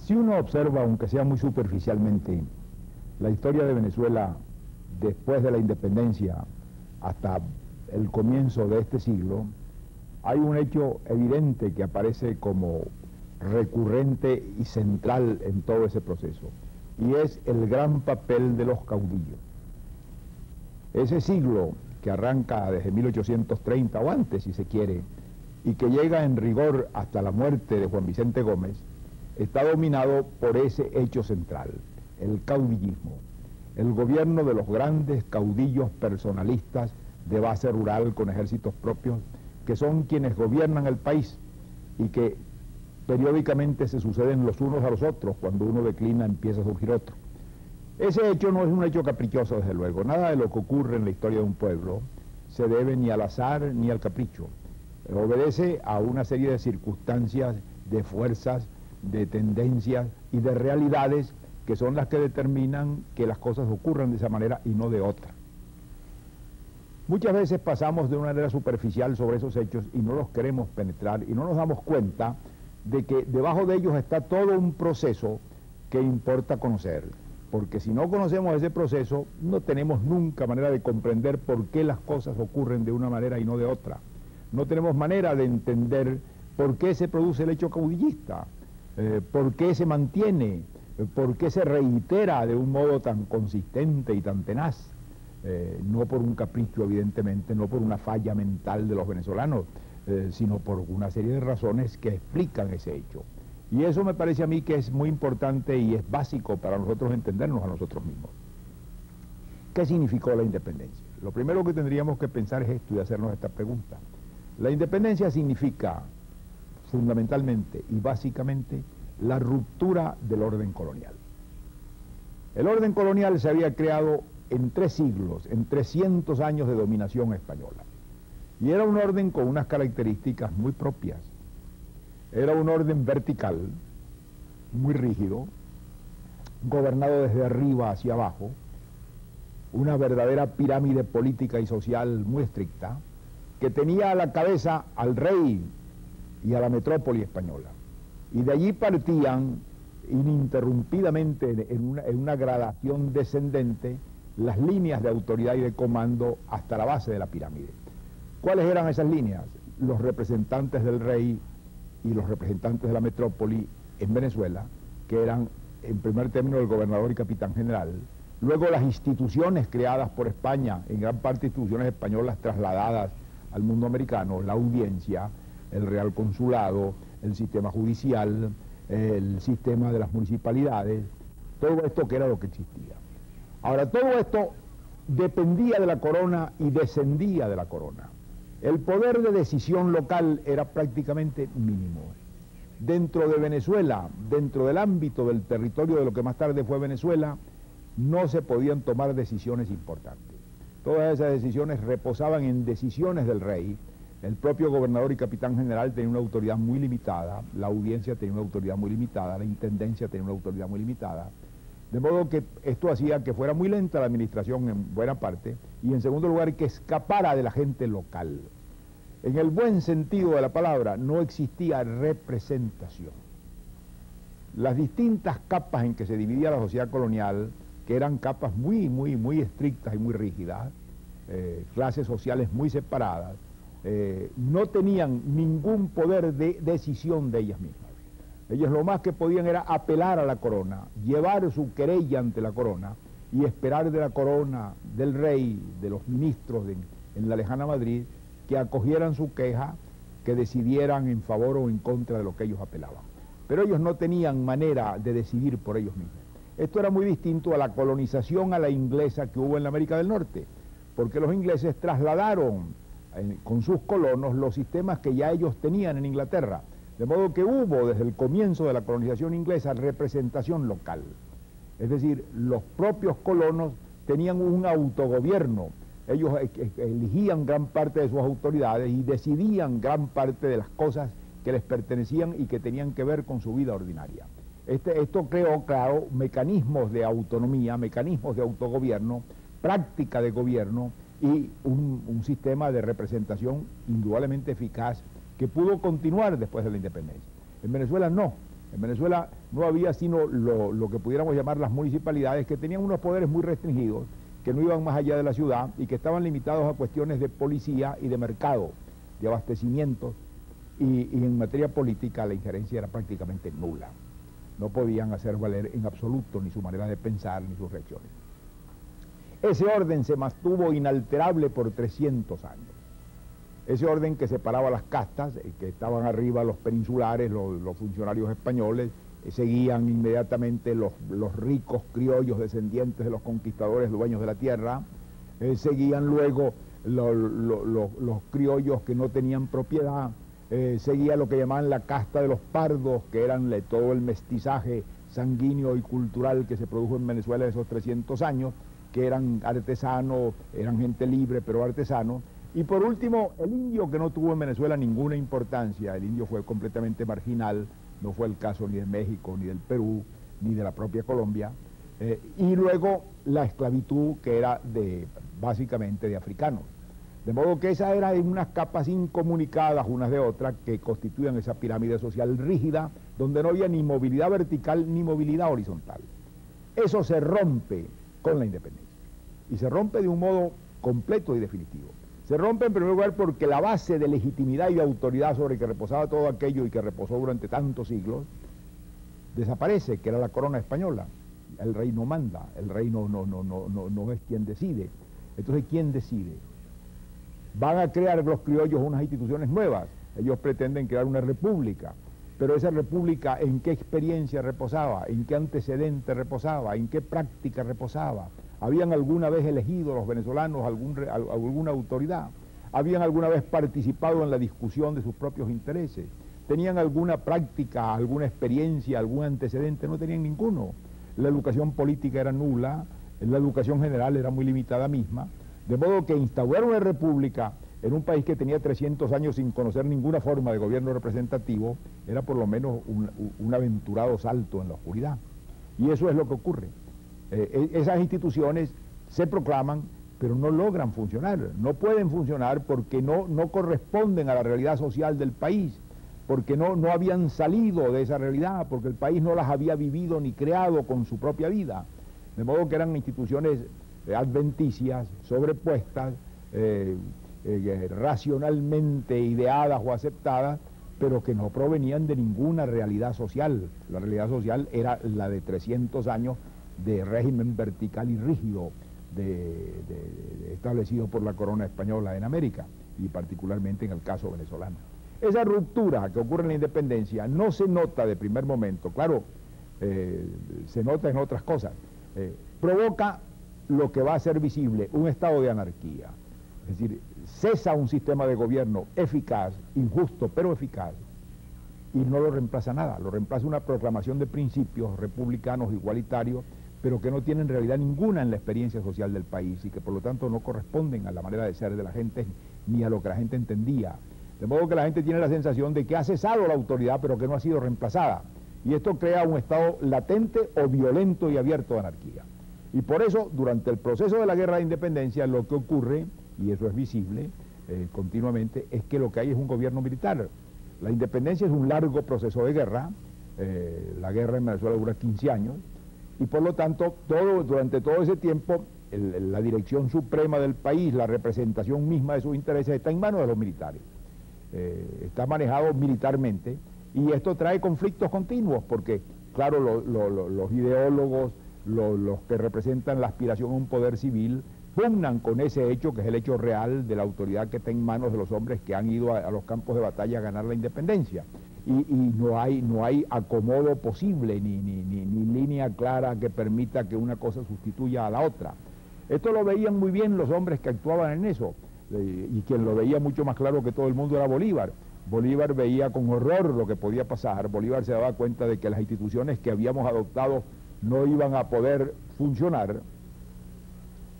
Si uno observa, aunque sea muy superficialmente, la historia de Venezuela después de la independencia hasta el comienzo de este siglo, hay un hecho evidente que aparece como recurrente y central en todo ese proceso, y es el gran papel de los caudillos. Ese siglo que arranca desde 1830 o antes, si se quiere, y que llega en rigor hasta la muerte de Juan Vicente Gómez, está dominado por ese hecho central, el caudillismo, el gobierno de los grandes caudillos personalistas de base rural con ejércitos propios, que son quienes gobiernan el país y que periódicamente se suceden los unos a los otros. Cuando uno declina empieza a surgir otro. Ese hecho no es un hecho caprichoso, desde luego. Nada de lo que ocurre en la historia de un pueblo se debe ni al azar ni al capricho. Obedece a una serie de circunstancias, de fuerzas, de tendencias y de realidades que son las que determinan que las cosas ocurran de esa manera y no de otra. Muchas veces pasamos de una manera superficial sobre esos hechos y no los queremos penetrar y no nos damos cuenta de que debajo de ellos está todo un proceso que importa conocer, porque si no conocemos ese proceso no tenemos nunca manera de comprender por qué las cosas ocurren de una manera y no de otra. No tenemos manera de entender por qué se produce el hecho caudillista, por qué se mantiene, por qué se reitera de un modo tan consistente y tan tenaz. No por un capricho, evidentemente, no por una falla mental de los venezolanos, sino por una serie de razones que explican ese hecho. Y eso me parece a mí que es muy importante y es básico para nosotros entendernos a nosotros mismos. ¿Qué significó la independencia? Lo primero que tendríamos que pensar es esto y hacernos esta pregunta. La independencia significa fundamentalmente y básicamente la ruptura del orden colonial. El orden colonial se había creado en 3 siglos, en 300 años de dominación española. Y era un orden con unas características muy propias. Era un orden vertical, muy rígido, gobernado desde arriba hacia abajo, una verdadera pirámide política y social muy estricta, que tenía a la cabeza al rey y a la metrópoli española. Y de allí partían ininterrumpidamente en una gradación descendente las líneas de autoridad y de comando hasta la base de la pirámide. ¿Cuáles eran esas líneas? Los representantes del rey y los representantes de la metrópoli en Venezuela, que eran en primer término el gobernador y capitán general, luego las instituciones creadas por España, en gran parte instituciones españolas trasladadas al mundo americano, la audiencia, el real consulado, el sistema judicial, el sistema de las municipalidades, todo esto que era lo que existía. Ahora, todo esto dependía de la corona y descendía de la corona. El poder de decisión local era prácticamente mínimo. Dentro de Venezuela, dentro del ámbito del territorio de lo que más tarde fue Venezuela, no se podían tomar decisiones importantes. Todas esas decisiones reposaban en decisiones del rey. El propio gobernador y capitán general tenía una autoridad muy limitada, la audiencia tenía una autoridad muy limitada, la intendencia tenía una autoridad muy limitada. De modo que esto hacía que fuera muy lenta la administración en buena parte, y en segundo lugar que escapara de la gente local. En el buen sentido de la palabra, no existía representación. Las distintas capas en que se dividía la sociedad colonial, que eran capas muy estrictas y muy rígidas, clases sociales muy separadas, no tenían ningún poder de decisión de ellas mismas. Ellos lo más que podían era apelar a la corona, llevar su querella ante la corona y esperar de la corona, del rey, de los ministros en la lejana Madrid, que acogieran su queja, que decidieran en favor o en contra de lo que ellos apelaban. Pero ellos no tenían manera de decidir por ellos mismos. Esto era muy distinto a la colonización a la inglesa que hubo en la América del Norte, porque los ingleses trasladaron con sus colonos los sistemas que ya ellos tenían en Inglaterra. De modo que hubo desde el comienzo de la colonización inglesa representación local. Es decir, los propios colonos tenían un autogobierno. Ellos elegían gran parte de sus autoridades y decidían gran parte de las cosas que les pertenecían y que tenían que ver con su vida ordinaria. Esto creó, claro, mecanismos de autonomía, mecanismos de autogobierno, práctica de gobierno y un sistema de representación indudablemente eficaz que pudo continuar después de la independencia. En Venezuela no. En Venezuela no había sino lo que pudiéramos llamar las municipalidades, que tenían unos poderes muy restringidos, que no iban más allá de la ciudad y que estaban limitados a cuestiones de policía y de mercado, de abastecimiento, y en materia política la injerencia era prácticamente nula. No podían hacer valer en absoluto ni su manera de pensar ni sus reacciones. Ese orden se mantuvo inalterable por 300 años. Ese orden que separaba las castas, que estaban arriba los peninsulares, los funcionarios españoles, seguían inmediatamente los ricos criollos descendientes de los conquistadores dueños de la tierra, seguían luego los criollos que no tenían propiedad, seguía lo que llamaban la casta de los pardos, que eran todo el mestizaje sanguíneo y cultural que se produjo en Venezuela en esos 300 años, que eran artesanos, eran gente libre pero artesanos. Y por último, el indio, que no tuvo en Venezuela ninguna importancia, el indio fue completamente marginal, no fue el caso ni de México, ni del Perú, ni de la propia Colombia, y luego la esclavitud, que era básicamente de africanos. De modo que esas eran unas capas incomunicadas unas de otras que constituían esa pirámide social rígida, donde no había ni movilidad vertical ni movilidad horizontal. Eso se rompe con la independencia, y se rompe de un modo completo y definitivo. Se rompe en primer lugar porque la base de legitimidad y de autoridad sobre que reposaba todo aquello y que reposó durante tantos siglos, desaparece, que era la corona española. El rey no manda, el rey no es quien decide. Entonces, ¿quién decide? Van a crear los criollos unas instituciones nuevas. Ellos pretenden crear una república, pero esa república, ¿en qué experiencia reposaba? ¿En qué antecedente reposaba? ¿En qué práctica reposaba? ¿Habían alguna vez elegido los venezolanos alguna autoridad? ¿Habían alguna vez participado en la discusión de sus propios intereses? ¿Tenían alguna práctica, alguna experiencia, algún antecedente? No tenían ninguno. La educación política era nula, la educación general era muy limitada misma, de modo que instaurar una república en un país que tenía 300 años sin conocer ninguna forma de gobierno representativo era por lo menos un aventurado salto en la oscuridad. Y eso es lo que ocurre. Esas instituciones se proclaman, pero no logran funcionar, no pueden funcionar porque no corresponden a la realidad social del país, porque no habían salido de esa realidad, porque el país no las había vivido ni creado con su propia vida. De modo que eran instituciones adventicias, sobrepuestas, racionalmente ideadas o aceptadas, pero que no provenían de ninguna realidad social. La realidad social era la de 300 años de régimen vertical y rígido establecido por la corona española en América, y particularmente en el caso venezolano. Esa ruptura que ocurre en la independencia no se nota de primer momento, claro, se nota en otras cosas, provoca lo que va a ser visible, un estado de anarquía. Es decir, cesa un sistema de gobierno eficaz, injusto pero eficaz, y no lo reemplaza nada, lo reemplaza una proclamación de principios republicanos igualitarios, pero que no tienen realidad ninguna en la experiencia social del país y que por lo tanto no corresponden a la manera de ser de la gente ni a lo que la gente entendía. De modo que la gente tiene la sensación de que ha cesado la autoridad pero que no ha sido reemplazada. Y esto crea un estado latente o violento y abierto de anarquía. Y por eso, durante el proceso de la guerra de independencia, lo que ocurre, y eso es visible continuamente, es que lo que hay es un gobierno militar. La independencia es un largo proceso de guerra, la guerra en Venezuela dura 15 años, y por lo tanto, durante todo ese tiempo, la dirección suprema del país, la representación misma de sus intereses, está en manos de los militares. Está manejado militarmente, y esto trae conflictos continuos, porque, claro, los ideólogos, los que representan la aspiración a un poder civil, pugnan con ese hecho, que es el hecho real de la autoridad que está en manos de los hombres que han ido a los campos de batalla a ganar la independencia. Y no hay acomodo posible, ni línea clara que permita que una cosa sustituya a la otra. Esto lo veían muy bien los hombres que actuaban en eso, y quien lo veía mucho más claro que todo el mundo era Bolívar. Bolívar veía con horror lo que podía pasar. Bolívar se daba cuenta de que las instituciones que habíamos adoptado no iban a poder funcionar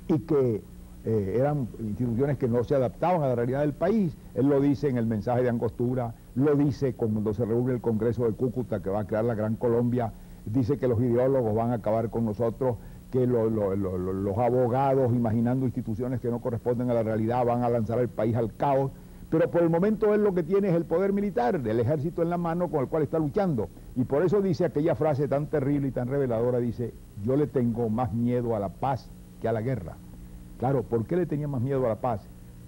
y que eran instituciones que no se adaptaban a la realidad del país. Él lo dice en el mensaje de Angostura, lo dice cuando se reúne el Congreso de Cúcuta, que va a crear la Gran Colombia, dice que los ideólogos van a acabar con nosotros, que los abogados, imaginando instituciones que no corresponden a la realidad, van a lanzar al país al caos. Pero por el momento él lo que tiene es el poder militar, el ejército en la mano con el cual está luchando. Y por eso dice aquella frase tan terrible y tan reveladora, dice, yo le tengo más miedo a la paz que a la guerra. Claro, ¿por qué le tenía más miedo a la paz?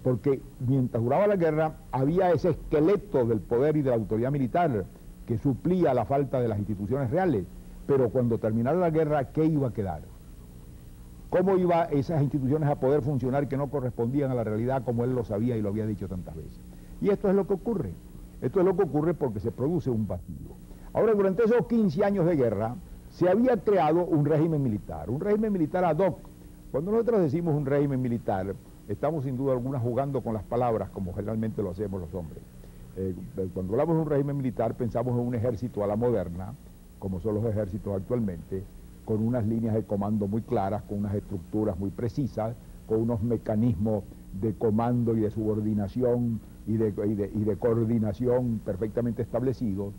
Porque mientras duraba la guerra había ese esqueleto del poder y de la autoridad militar que suplía la falta de las instituciones reales. Pero cuando terminara la guerra, ¿qué iba a quedar? ¿Cómo iban esas instituciones a poder funcionar que no correspondían a la realidad como él lo sabía y lo había dicho tantas veces? Y esto es lo que ocurre. Esto es lo que ocurre porque se produce un vacío. Ahora, durante esos 15 años de guerra, se había creado un régimen militar ad hoc. Cuando nosotros decimos un régimen militar, estamos sin duda alguna jugando con las palabras, como generalmente lo hacemos los hombres. Cuando hablamos de un régimen militar, pensamos en un ejército a la moderna, como son los ejércitos actualmente, con unas líneas de comando muy claras, con unas estructuras muy precisas, con unos mecanismos de comando y de subordinación y de coordinación perfectamente establecidos,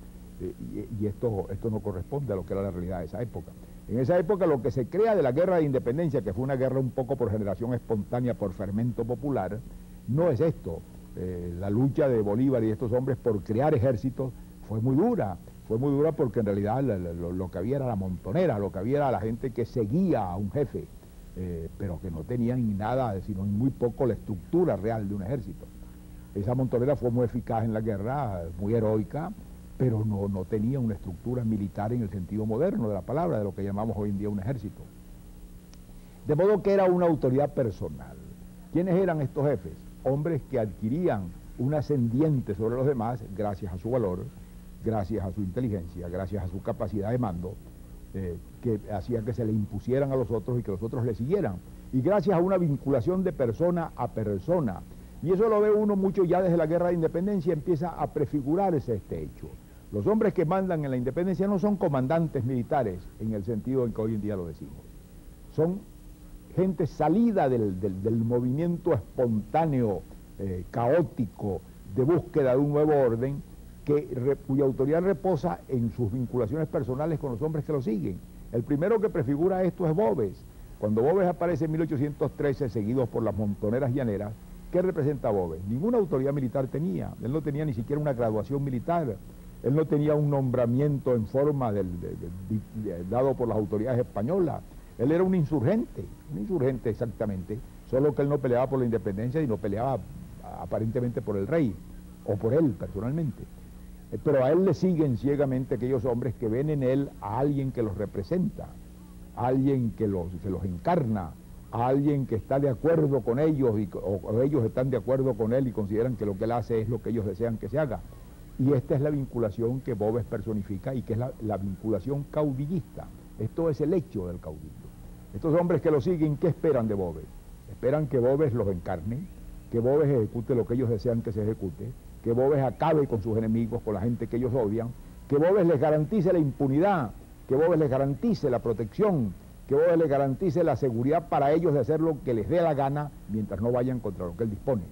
y esto no corresponde a lo que era la realidad de esa época. En esa época lo que se crea de la guerra de independencia, que fue una guerra un poco por generación espontánea, por fermento popular, no es esto. La lucha de Bolívar y de estos hombres por crear ejércitos fue muy dura porque en realidad lo que había era la montonera, lo que había era la gente que seguía a un jefe, pero que no tenía ni nada, sino muy poco la estructura real de un ejército. Esa montonera fue muy eficaz en la guerra, muy heroica, pero no tenía una estructura militar en el sentido moderno de la palabra, de lo que llamamos hoy en día un ejército. De modo que era una autoridad personal. ¿Quiénes eran estos jefes? Hombres que adquirían un ascendiente sobre los demás gracias a su valor, gracias a su inteligencia, gracias a su capacidad de mando, que hacía que se le impusieran a los otros y que los otros le siguieran, y gracias a una vinculación de persona a persona. Y eso lo ve uno mucho ya desde la guerra de independencia, empieza a prefigurarse este hecho. Los hombres que mandan en la independencia no son comandantes militares en el sentido en que hoy en día lo decimos. Son gente salida del movimiento espontáneo, caótico, de búsqueda de un nuevo orden, cuya autoridad reposa en sus vinculaciones personales con los hombres que lo siguen. El primero que prefigura esto es Boves. Cuando Boves aparece en 1813, seguidos por las montoneras llaneras, ¿qué representa Boves? Ninguna autoridad militar tenía. Él no tenía ni siquiera una graduación militar. Él no tenía un nombramiento en forma dado por las autoridades españolas. Él era un insurgente exactamente, solo que él no peleaba por la independencia y no peleaba aparentemente por el rey, o por él personalmente. Pero a él le siguen ciegamente aquellos hombres que ven en él a alguien que los representa, a alguien que los encarna, a alguien que está de acuerdo con ellos, o ellos están de acuerdo con él y consideran que lo que él hace es lo que ellos desean que se haga. Y esta es la vinculación que Boves personifica y que es la vinculación caudillista. Esto es el hecho del caudillo. Estos hombres que lo siguen, ¿qué esperan de Boves? Esperan que Boves los encarne, que Boves ejecute lo que ellos desean que se ejecute, que Boves acabe con sus enemigos, con la gente que ellos odian, que Boves les garantice la impunidad, que Boves les garantice la protección, que Boves les garantice la seguridad para ellos de hacer lo que les dé la gana mientras no vayan contra lo que él dispone.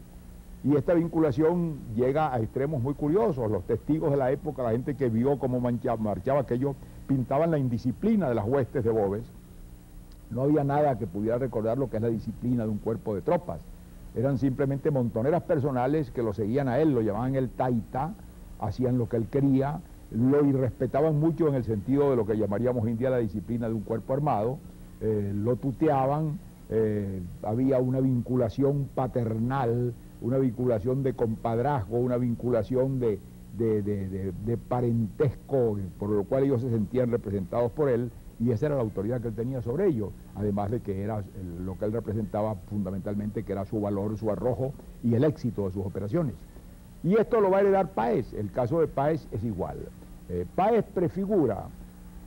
Y esta vinculación llega a extremos muy curiosos. Los testigos de la época, la gente que vio cómo marchaba aquello, pintaban la indisciplina de las huestes de Boves. No había nada que pudiera recordar lo que es la disciplina de un cuerpo de tropas. Eran simplemente montoneras personales que lo seguían a él, lo llamaban el taita, hacían lo que él quería, lo irrespetaban mucho en el sentido de lo que llamaríamos hoy en día la disciplina de un cuerpo armado, lo tuteaban, había una vinculación paternal, una vinculación de compadrazgo, una vinculación de parentesco, por lo cual ellos se sentían representados por él, y esa era la autoridad que él tenía sobre ellos, además de que era lo que él representaba fundamentalmente, que era su valor, su arrojo y el éxito de sus operaciones. Y esto lo va a heredar Páez. El caso de Páez es igual. Páez prefigura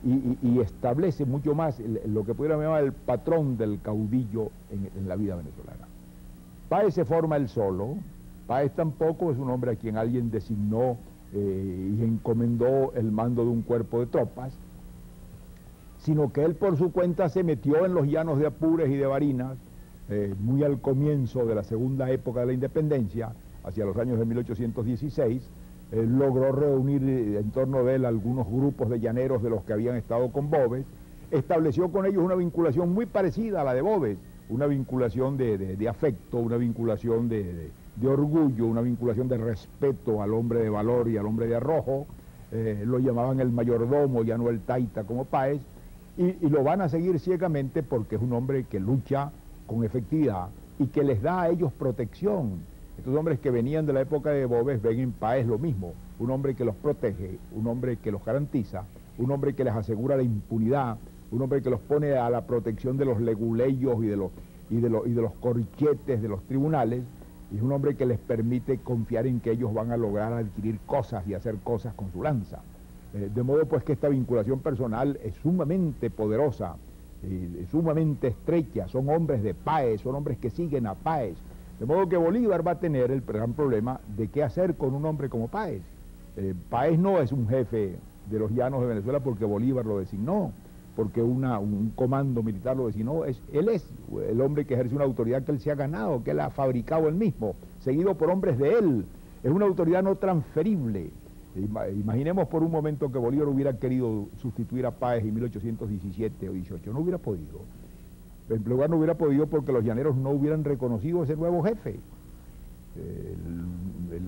y establece mucho más lo que pudiera llamar el patrón del caudillo en la vida venezolana. Páez se forma él solo. Páez tampoco es un hombre a quien alguien designó y encomendó el mando de un cuerpo de tropas, sino que él por su cuenta se metió en los llanos de Apures y de Barinas, muy al comienzo de la segunda época de la independencia, hacia los años de 1816, logró reunir en torno de él algunos grupos de llaneros de los que habían estado con Boves, estableció con ellos una vinculación muy parecida a la de Boves, una vinculación de afecto, una vinculación de de orgullo, una vinculación de respeto al hombre de valor y al hombre de arrojo. Lo llamaban el mayordomo, ya no el taita como Páez, y lo van a seguir ciegamente porque es un hombre que lucha con efectividad y que les da a ellos protección. Estos hombres que venían de la época de Boves ven en Páez lo mismo, un hombre que los protege, un hombre que los garantiza, un hombre que les asegura la impunidad, un hombre que los pone a la protección de los leguleyos y de los corchetes de los tribunales, y es un hombre que les permite confiar en que ellos van a lograr adquirir cosas y hacer cosas con su lanza. De modo pues que esta vinculación personal es sumamente poderosa, es sumamente estrecha, son hombres de Páez, son hombres que siguen a Páez. De modo que Bolívar va a tener el gran problema de qué hacer con un hombre como Páez. Páez no es un jefe de los llanos de Venezuela porque Bolívar lo designó, porque un comando militar lo designó. Él es el hombre que ejerce una autoridad que él se ha ganado, que él ha fabricado él mismo, seguido por hombres de él. Es una autoridad no transferible. Imaginemos por un momento que Bolívar hubiera querido sustituir a Páez en 1817 o 18, no hubiera podido. En primer lugar no hubiera podido porque los llaneros no hubieran reconocido a ese nuevo jefe.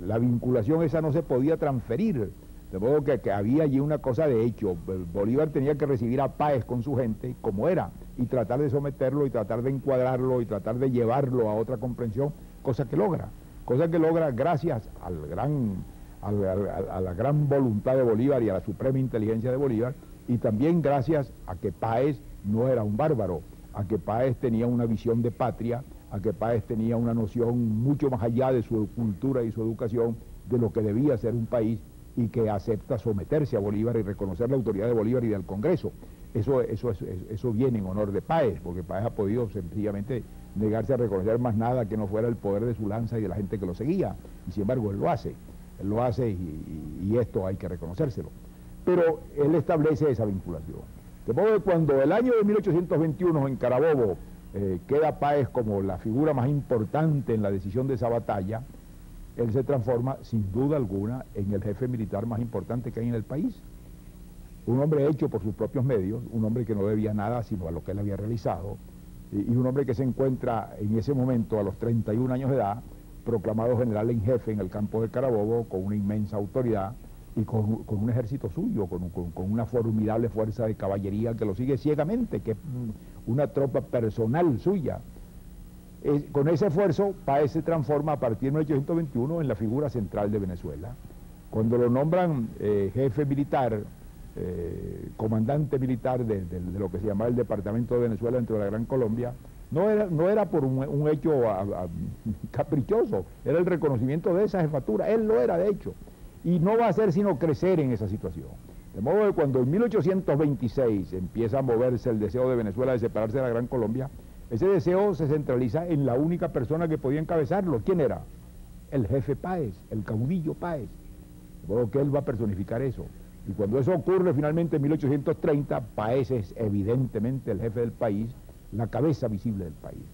La vinculación esa no se podía transferir, de modo que había allí una cosa de hecho. Bolívar tenía que recibir a Páez con su gente como era y tratar de someterlo y tratar de encuadrarlo y tratar de llevarlo a otra comprensión, cosa que logra gracias a la gran voluntad de Bolívar y a la suprema inteligencia de Bolívar, y también gracias a que Páez no era un bárbaro, a que Páez tenía una visión de patria, a que Páez tenía una noción mucho más allá de su cultura y su educación de lo que debía ser un país, y que acepta someterse a Bolívar y reconocer la autoridad de Bolívar y del Congreso. Eso viene en honor de Páez, porque Páez ha podido sencillamente negarse a reconocer más nada que no fuera el poder de su lanza y de la gente que lo seguía, y sin embargo él lo hace y esto hay que reconocérselo. Pero él establece esa vinculación. De modo que cuando el año de 1821 en Carabobo queda Páez como la figura más importante en la decisión de esa batalla, él se transforma sin duda alguna en el jefe militar más importante que hay en el país. Un hombre hecho por sus propios medios, un hombre que no debía nada sino a lo que él había realizado, y un hombre que se encuentra en ese momento a los 31 años de edad, proclamado general en jefe en el campo de Carabobo, con una inmensa autoridad y con un ejército suyo, con una formidable fuerza de caballería que lo sigue ciegamente, que es una tropa personal suya. Con ese esfuerzo, Páez se transforma a partir de 1821 en la figura central de Venezuela. Cuando lo nombran jefe militar, comandante militar de lo que se llamaba el Departamento de Venezuela dentro de la Gran Colombia, no era por un hecho caprichoso, era el reconocimiento de esa jefatura, él lo era de hecho, y no va a hacer sino crecer en esa situación. De modo que cuando en 1826 empieza a moverse el deseo de Venezuela de separarse de la Gran Colombia, ese deseo se centraliza en la única persona que podía encabezarlo. ¿Quién era? El jefe Páez, el caudillo Páez. De modo que él va a personificar eso. Y cuando eso ocurre finalmente en 1830, Páez es evidentemente el jefe del país, la cabeza visible del país.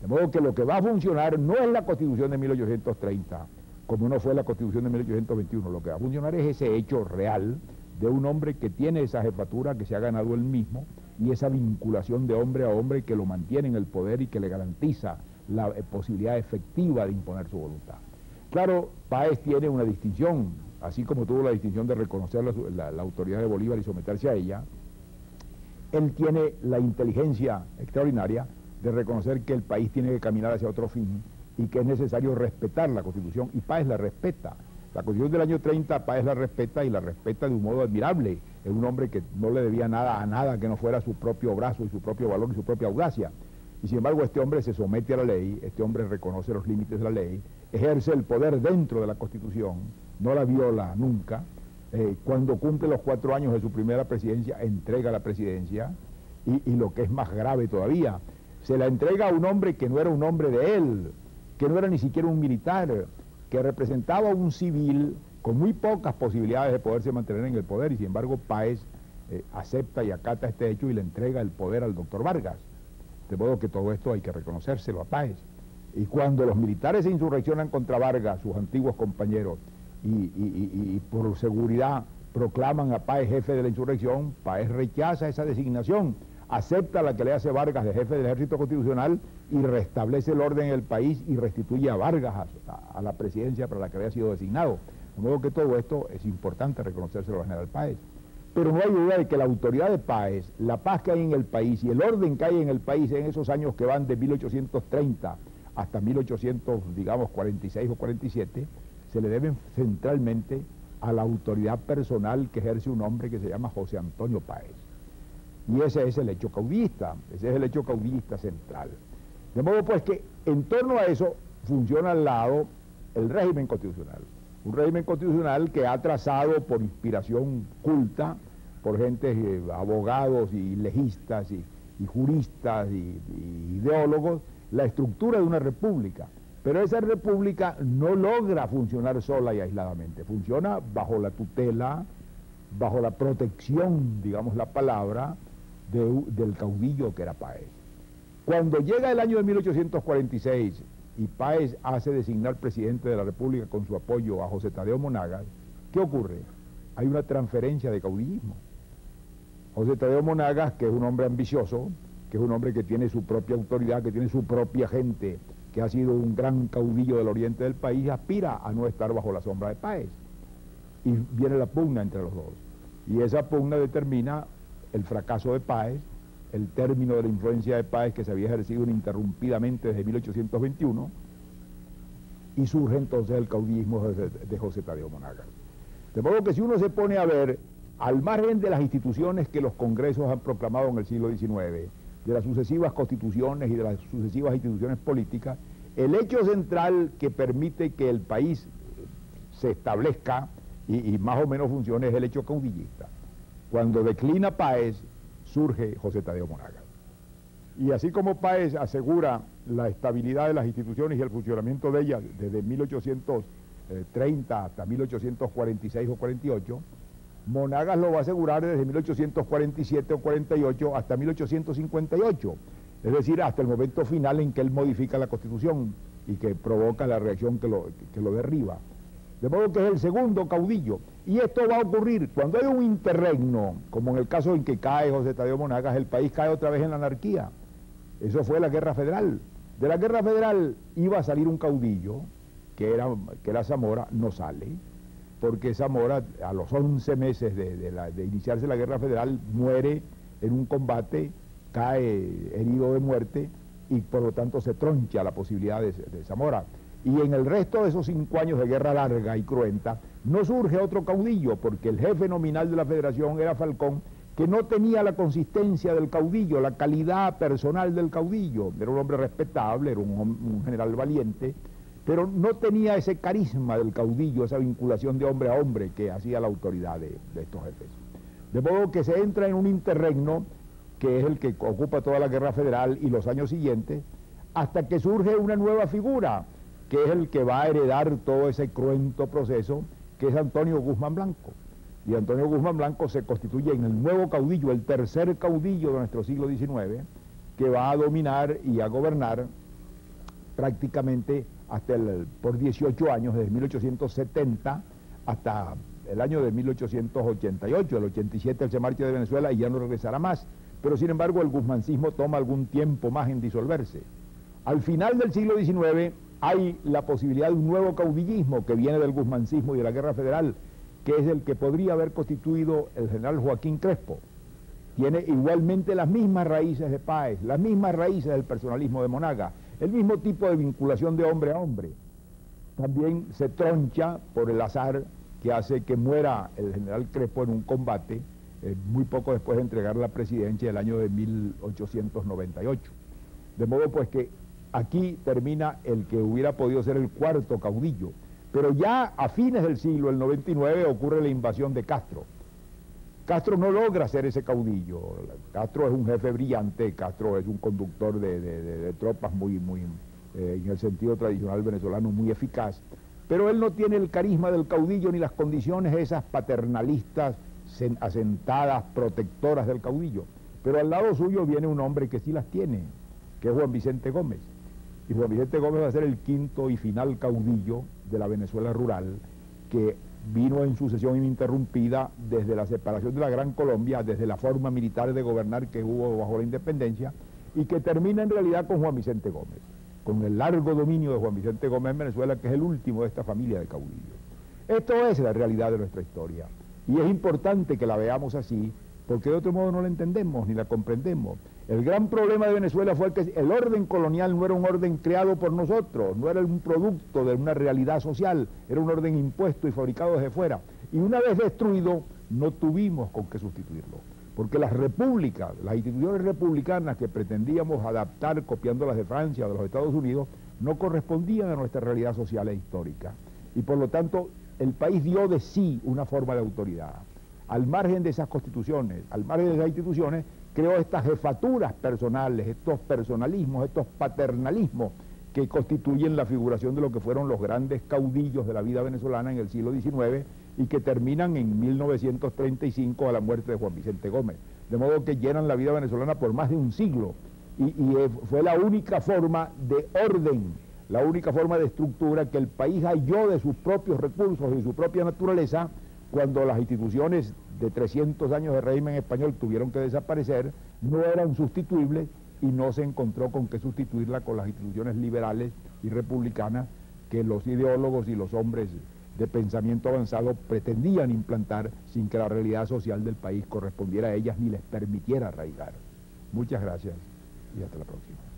De modo que lo que va a funcionar no es la Constitución de 1830, como no fue la Constitución de 1821. Lo que va a funcionar es ese hecho real de un hombre que tiene esa jefatura, que se ha ganado él mismo, y esa vinculación de hombre a hombre que lo mantiene en el poder y que le garantiza la posibilidad efectiva de imponer su voluntad. Claro, Páez tiene una distinción, así como tuvo la distinción de reconocer la autoridad de Bolívar y someterse a ella. Él tiene la inteligencia extraordinaria de reconocer que el país tiene que caminar hacia otro fin y que es necesario respetar la Constitución, y Páez la respeta. La Constitución del año 30, Páez la respeta, y la respeta de un modo admirable. Es un hombre que no le debía nada a nada que no fuera su propio brazo y su propio valor y su propia audacia. Y sin embargo este hombre se somete a la ley, este hombre reconoce los límites de la ley, ejerce el poder dentro de la Constitución, no la viola nunca. Cuando cumple los 4 años de su primera presidencia, entrega la presidencia, y lo que es más grave todavía, se la entrega a un hombre que no era un hombre de él, que no era ni siquiera un militar, que representaba a un civil con muy pocas posibilidades de poderse mantener en el poder, y sin embargo Páez acepta y acata este hecho y le entrega el poder al doctor Vargas. De modo que todo esto hay que reconocérselo a Páez. Y cuando los militares se insurreccionan contra Vargas, sus antiguos compañeros, y por seguridad proclaman a Páez jefe de la insurrección, Páez rechaza esa designación, acepta la que le hace Vargas de jefe del Ejército Constitucional y restablece el orden en el país y restituye a Vargas a la presidencia para la que había sido designado. De modo que todo esto es importante reconocérselo al general Páez. Pero no hay duda de que la autoridad de Páez, la paz que hay en el país y el orden que hay en el país en esos años que van de 1830 hasta 1846 o 47, se le deben centralmente a la autoridad personal que ejerce un hombre que se llama José Antonio Páez. Y ese es el hecho caudillista, ese es el hecho caudillista central. De modo pues que en torno a eso funciona al lado el régimen constitucional. Un régimen constitucional que ha trazado por inspiración culta, por gente, abogados y legistas y juristas y ideólogos, la estructura de una república. Pero esa república no logra funcionar sola y aisladamente, funciona bajo la tutela, bajo la protección, digamos la palabra, del caudillo que era Páez. Cuando llega el año de 1846 y Páez hace designar presidente de la República con su apoyo a José Tadeo Monagas, ¿qué ocurre? Hay una transferencia de caudillismo. José Tadeo Monagas, que es un hombre ambicioso, que es un hombre que tiene su propia autoridad, que tiene su propia gente, que ha sido un gran caudillo del oriente del país, aspira a no estar bajo la sombra de Páez. Y viene la pugna entre los dos. Y esa pugna determina el fracaso de Páez, el término de la influencia de Páez que se había ejercido ininterrumpidamente desde 1821, y surge entonces el caudillismo de José Tadeo Monagas. De modo que si uno se pone a ver, al margen de las instituciones que los congresos han proclamado en el siglo XIX, de las sucesivas constituciones y de las sucesivas instituciones políticas, el hecho central que permite que el país se establezca y más o menos funcione es el hecho caudillista. Cuando declina Páez, surge José Tadeo Monagas. Y así como Páez asegura la estabilidad de las instituciones y el funcionamiento de ellas desde 1830 hasta 1846 o 48, Monagas lo va a asegurar desde 1847 o 48 hasta 1858, es decir, hasta el momento final en que él modifica la Constitución y que provoca la reacción que lo derriba. De modo que es el segundo caudillo. Y esto va a ocurrir cuando hay un interregno, como en el caso en que cae José Tadeo Monagas, el país cae otra vez en la anarquía. Eso fue la Guerra Federal. De la Guerra Federal iba a salir un caudillo, que era Zamora, no sale, porque Zamora a los 11 meses de iniciarse la Guerra Federal muere en un combate, cae herido de muerte y por lo tanto se troncha la posibilidad de Zamora. Y en el resto de esos 5 años de guerra larga y cruenta, no surge otro caudillo, porque el jefe nominal de la federación era Falcón, que no tenía la consistencia del caudillo, la calidad personal del caudillo. Era un hombre respetable, era un general valiente, pero no tenía ese carisma del caudillo, esa vinculación de hombre a hombre que hacía la autoridad de estos jefes. De modo que se entra en un interregno, que es el que ocupa toda la Guerra Federal y los años siguientes, hasta que surge una nueva figura, que es el que va a heredar todo ese cruento proceso, que es Antonio Guzmán Blanco. Y Antonio Guzmán Blanco se constituye en el nuevo caudillo, el tercer caudillo de nuestro siglo XIX, que va a dominar y a gobernar prácticamente por 18 años, desde 1870 hasta el año de 1888. El 87 él se marcha de Venezuela y ya no regresará más. Pero sin embargo el guzmancismo toma algún tiempo más en disolverse. Al final del siglo XIX hay la posibilidad de un nuevo caudillismo que viene del guzmancismo y de la Guerra Federal, que es el que podría haber constituido el general Joaquín Crespo. Tiene igualmente las mismas raíces de Páez, las mismas raíces del personalismo de Monagas, el mismo tipo de vinculación de hombre a hombre. También se troncha por el azar que hace que muera el general Crespo en un combate muy poco después de entregar la presidencia del año de 1898. De modo pues que aquí termina el que hubiera podido ser el cuarto caudillo. Pero ya a fines del siglo, el 99, ocurre la invasión de Castro. Castro no logra ser ese caudillo. Castro es un jefe brillante, Castro es un conductor de tropas muy, en el sentido tradicional venezolano, muy eficaz. Pero él no tiene el carisma del caudillo ni las condiciones esas paternalistas, asentadas, protectoras del caudillo. Pero al lado suyo viene un hombre que sí las tiene, que es Juan Vicente Gómez. Y Juan Vicente Gómez va a ser el quinto y final caudillo de la Venezuela rural, que vino en sucesión ininterrumpida desde la separación de la Gran Colombia, desde la forma militar de gobernar que hubo bajo la independencia, y que termina en realidad con Juan Vicente Gómez, con el largo dominio de Juan Vicente Gómez en Venezuela, que es el último de esta familia de caudillos. Esto es la realidad de nuestra historia, y es importante que la veamos así, porque de otro modo no la entendemos ni la comprendemos. El gran problema de Venezuela fue que el orden colonial no era un orden creado por nosotros, no era un producto de una realidad social, era un orden impuesto y fabricado desde fuera. Y una vez destruido, no tuvimos con qué sustituirlo, porque las repúblicas, las instituciones republicanas que pretendíamos adaptar copiándolas de Francia o de los Estados Unidos, no correspondían a nuestra realidad social e histórica. Y por lo tanto, el país dio de sí una forma de autoridad. Al margen de esas constituciones, al margen de esas instituciones, creó estas jefaturas personales, estos personalismos, estos paternalismos que constituyen la figuración de lo que fueron los grandes caudillos de la vida venezolana en el siglo XIX y que terminan en 1935 a la muerte de Juan Vicente Gómez. De modo que llenan la vida venezolana por más de un siglo y fue la única forma de orden, la única forma de estructura que el país halló de sus propios recursos y de su propia naturaleza cuando las instituciones de 300 años de régimen español tuvieron que desaparecer, no eran sustituibles y no se encontró con qué sustituirla con las instituciones liberales y republicanas que los ideólogos y los hombres de pensamiento avanzado pretendían implantar sin que la realidad social del país correspondiera a ellas ni les permitiera arraigar. Muchas gracias y hasta la próxima.